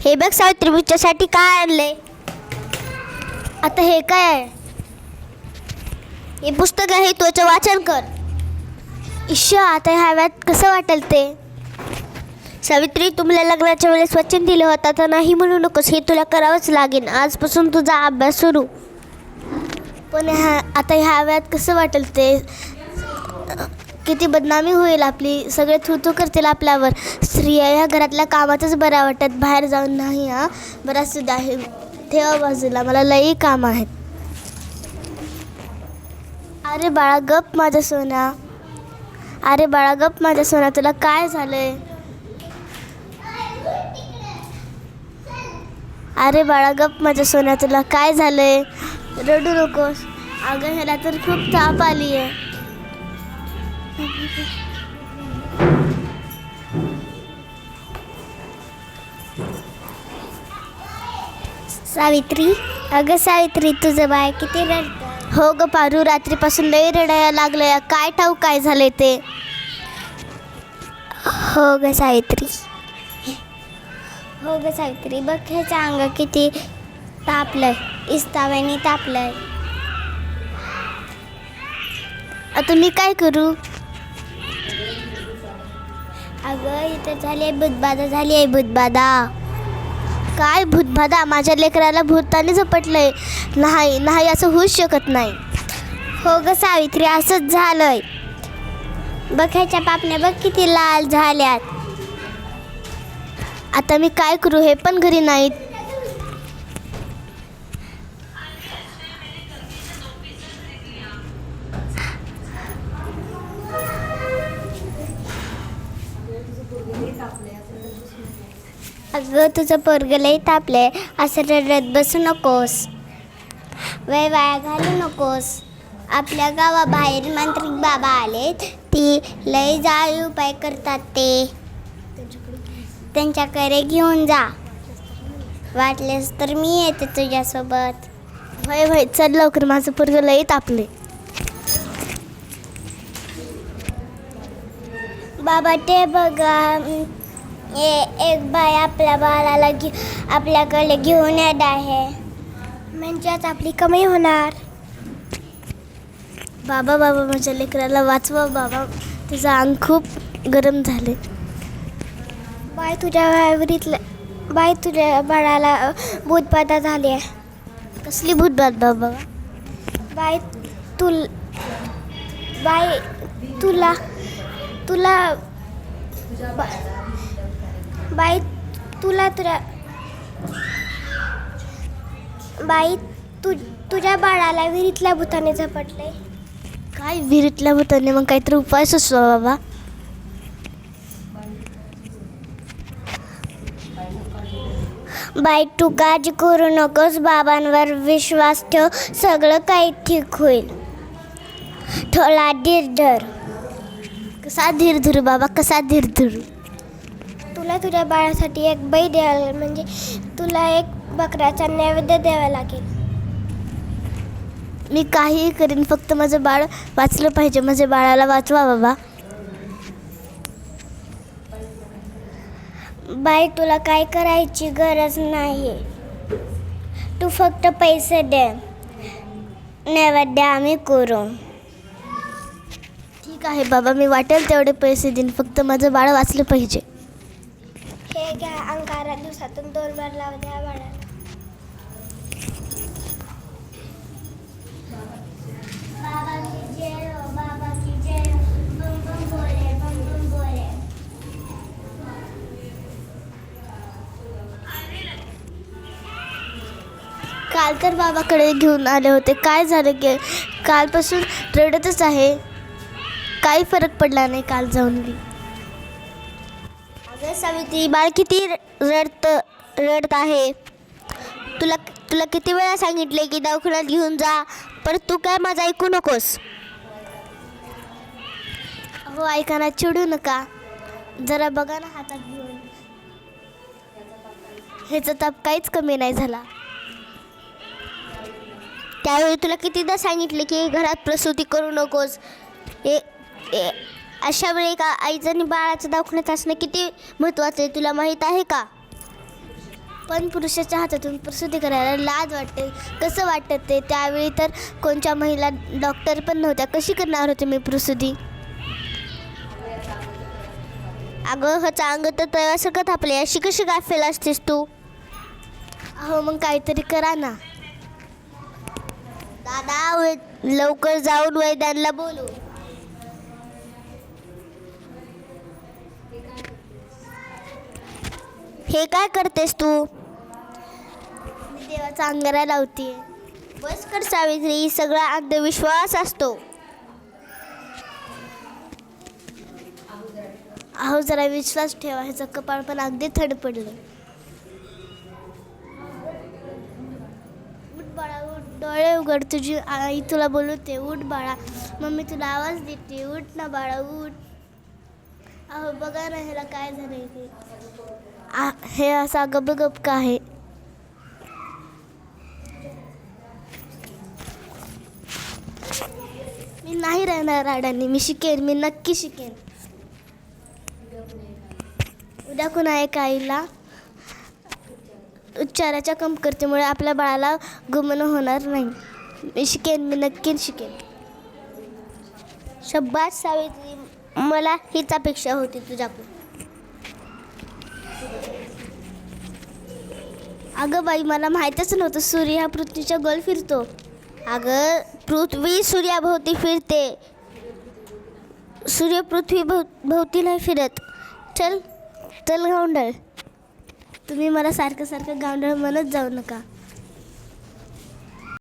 हे बघ सावित्री, तुझ्यासाठी काय आणले? आता हे काय आहे? हे पुस्तक आहे, तुझं वाचन कर. ईश्वर, आता ह्या वेळात कसं वाटेल ते? सावित्री, तुम्हाला लग्नाच्या वेळेस वचन दिलं होतं, तर नाही म्हणू नकोस. हे तुला करावंच लागेल. आजपासून तुझा अभ्यास सुरू. पण आता ह्या वेळात कसं वाटेल ते? किती बदनामी होईल आपली. सगळे थू करतील आपल्यावर. स्त्रिया ह्या घरातल्या कामातच बऱ्या वाटत, बाहेर जाऊन नाही. बरं सुद्धा आहे, ठेवा बाजूला, मला लई काम आहेत. अरे बाळा गप माझ्या सोन्या. अरे बाळा गप माझ्या सोन्या, तुला काय झालंय? अरे बाळा गप माझ्या सोन्या, तुला काय झालंय? रडू नकोस. अगं ह्याला तर खूप ताप आली आहे. सावित्री, अगं सावित्री, तुझं बाळ किती रडतं? हो ग पारू, रात्रीपासून लई रडायला लागलंय. काय ठाऊक काय झालंय ते? हो ग सावित्री. हो ग सावित्री, बघ ह्याचं अंग किती तापलंय, इस्ताव्याने तापलंय. आता मी काय करू? अगं इथं झाली आहे भूतबाधा, झाली आहे भूतबाधा. काय भूतबाधा? माझ्या लेकराला भूताने झपटलंय. नाही नाही, असं होऊच शकत नाही. हो ग सावित्री, असंच झालंय. बघ ह्याच्या पापण्या बघ किती लाल झाल्यात. आता मी काय करू? हे पण घरी नाहीत. अगं तुझं पोरगं लई तापलंय. असं रडत बसू नकोस. वेळ वाया घालू नकोस. आपल्या गावाबाहेर मांत्रिक बाबा आलेत. ती लई जाळी उपाय करतात. ते त्यांच्याकडे घेऊन जा. वाटलेस तर मी येते तुझ्यासोबत. होय होय, चल लवकर, माझं पोरगं लई तापले. बाबा ते बघा, एक बाई आपल्या बाळाला आपल्याकडे घेऊन येत आहे. म्हणजे आज आपली कमाई होणार. बाबा बाबा, माझ्या लेकराला वाचवा बाबा. तुझं अंग खूप गरम झाले. बाई तुझ्या बाळाला भूतबाधा झाली आहे. कसली भूतबाधा बाबा? बाई तुला तुझ्या बाळाला विहिरीतल्या भूताने झपटले. काय विहिरीतल्या भूताने? मग काहीतरी उपाय सुचवा बाबा. बाई तू काळजी करू नकोस. बाबांवर विश्वास ठेव. सगळं काही ठीक होईल. थोडा धीर धर. कसा धीर धरू बाबा, कसा धीर धरू? तुला तुझ्या बाळासाठी एक बाई द्यायला, म्हणजे तुला एक बकऱ्याचा नैवेद्य द्यावा लागेल. मी काहीही करीन, फक्त माझं बाळ वाचलं पाहिजे. माझ्या बाळाला वाचवा बाबा. बाई तुला काय करायची गरज नाही. तू फक्त पैसे दे, नैवेद्य आम्ही करू. ठीक आहे बाबा, मी वाटेल तेवढे पैसे देईन, फक्त माझं बाळ वाचलं पाहिजे. हे घ्या, अंगारा दिवसातून 2 वेळा लावू द्या बाळाला. काल तर बाबाकडे घेऊन आले होते. काय झालं की कालपासून रडतच आहे. काही फरक पडला नाही काल जाऊन बी. अगं सावित्री, बाळ किती रडत आहे. तुला किती वेळा सांगितले की दवाखान्यात घेऊन जा, पण तू काय माझं ऐकू नकोस. हो ऐकाना, चिडू नका. जरा बघा ना हातात घेऊन. ह्याचा ताप काहीच कमी नाही झाला. त्यावेळी तुला कितीदा सांगितले की घरात प्रसूती करू नकोस. अशा वेळी का आईचं आणि बाळाचं दवाखान्यात असणं किती महत्त्वाचं आहे तुला माहीत आहे का? पण पुरुषाच्या हातातून प्रसूती करायला लाज वाटते. कसं वाटतं ते? त्यावेळी तर कोणत्या महिला डॉक्टर पण नव्हत्या. कशी करणार होते मी प्रसूती? अगं ह्याचं अंग तर तव्यासारखं थापले. अशी कशी गाफेल असतेस तू? अहो मग काहीतरी करा ना. दादा लवकर जाऊन वैद्यांना बोलू. हे काय करतेस तू? मी देवाचा अंगारा लावते. बस कर सावित्री, सगळा अंधविश्वास असतो. अहो जरा विश्वास ठेवा. ह्याचं कपाळ पण अगदी थंड पडलं. उठ बाळा उठ, डोळे उघड. तुझी आई तुला बोलवते. उठ बाळा, मम्मी तुला आवाज देते. उठ ना बाळा उठ. अहो बघा ना ह्याला काय झालंय ते. हे असा गप का आहे? मी नाही राहणार अडाणी. मी शिकेन, मी नक्की शिकेन. उद्या कुणा एका आईला उच्चाराच्या कमतरतेमुळे आपल्या बाळाला गुमणं होणार नाही. मी शिकेन, मी नक्की शिकेन. शब्बास सावित्री, मला हीच अपेक्षा होती तुझ्याकडून. अगं बाई, मला माहीतच नव्हतं सूर्य हा पृथ्वीच्या गोल फिरतो. अगं पृथ्वी सूर्याभोवती फिरते. सूर्य पृथ्वी भोवती नाही फिरत. चल चल गावंढळ. तुम्ही मला सारखं गावंढळ म्हणत जाऊ नका.